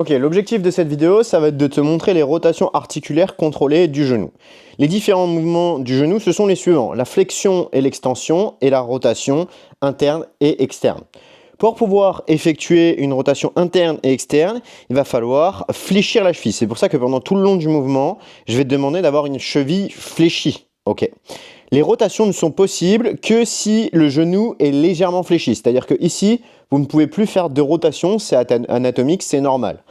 Ok, l'objectif de cette vidéo, ça va être de te montrer les rotations articulaires contrôlées du genou. Les différents mouvements du genou, ce sont les suivants: la flexion et l'extension et la rotation interne et externe. Pour pouvoir effectuer une rotation interne et externe, il va falloir fléchir la cheville. C'est pour ça que pendant tout le long du mouvement, je vais te demander d'avoir une cheville fléchie. Ok. Les rotations ne sont possibles que si le genou est légèrement fléchi. C'est-à-dire que ici, vous ne pouvez plus faire de rotation, c'est anatomique, c'est normal.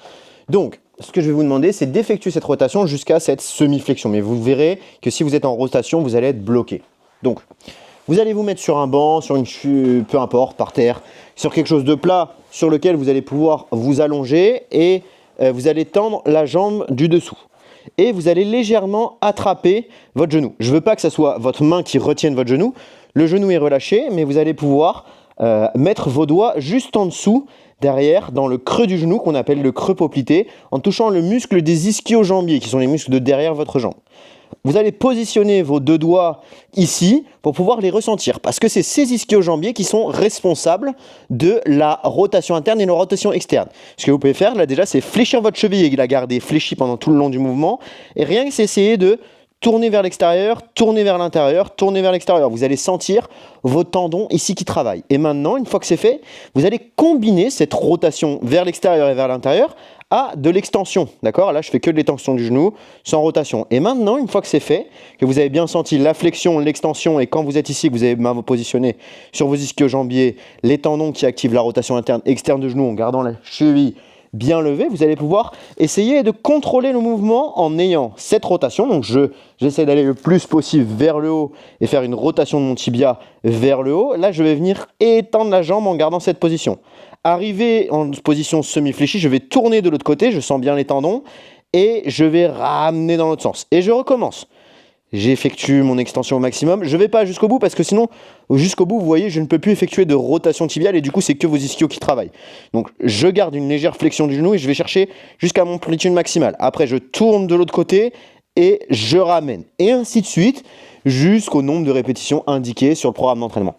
Donc, ce que je vais vous demander, c'est d'effectuer cette rotation jusqu'à cette semi-flexion. Mais vous verrez que si vous êtes en rotation, vous allez être bloqué. Donc, vous allez vous mettre sur un banc, sur une peu importe, par terre, sur quelque chose de plat sur lequel vous allez pouvoir vous allonger et vous allez tendre la jambe du dessous. Et vous allez légèrement attraper votre genou. Je ne veux pas que ce soit votre main qui retienne votre genou. Le genou est relâché, mais vous allez pouvoir mettre vos doigts juste en dessous, derrière, dans le creux du genou, qu'on appelle le creux poplité, en touchant le muscle des ischio-jambiers, qui sont les muscles de derrière votre jambe. Vous allez positionner vos deux doigts ici pour pouvoir les ressentir, parce que c'est ces ischio-jambiers qui sont responsables de la rotation interne et de la rotation externe. Ce que vous pouvez faire là déjà, c'est fléchir votre cheville et la garder fléchie pendant tout le long du mouvement, et rien que c'est essayer de tourner vers l'extérieur, tourner vers l'intérieur, tourner vers l'extérieur. Vous allez sentir vos tendons ici qui travaillent. Et maintenant, une fois que c'est fait, vous allez combiner cette rotation vers l'extérieur et vers l'intérieur à de l'extension. D'accord? Là, je fais que de l'extension du genou, sans rotation. Et maintenant, une fois que c'est fait, que vous avez bien senti la flexion, l'extension, et quand vous êtes ici, que vous avez bien positionné sur vos ischio-jambiers, les tendons qui activent la rotation interne et externe du genou en gardant la cheville bien levée, vous allez pouvoir essayer de contrôler le mouvement en ayant cette rotation. Donc j'essaie d'aller le plus possible vers le haut et faire une rotation de mon tibia vers le haut. Là, je vais venir étendre la jambe en gardant cette position. Arrivé en position semi-fléchie, je vais tourner de l'autre côté, je sens bien les tendons, et je vais ramener dans l'autre sens. Et je recommence. J'effectue mon extension au maximum. Je ne vais pas jusqu'au bout parce que sinon, jusqu'au bout, vous voyez, je ne peux plus effectuer de rotation tibiale et du coup, c'est que vos ischios qui travaillent. Donc, je garde une légère flexion du genou et je vais chercher jusqu'à mon amplitude maximale. Après, je tourne de l'autre côté et je ramène. Et ainsi de suite jusqu'au nombre de répétitions indiquées sur le programme d'entraînement.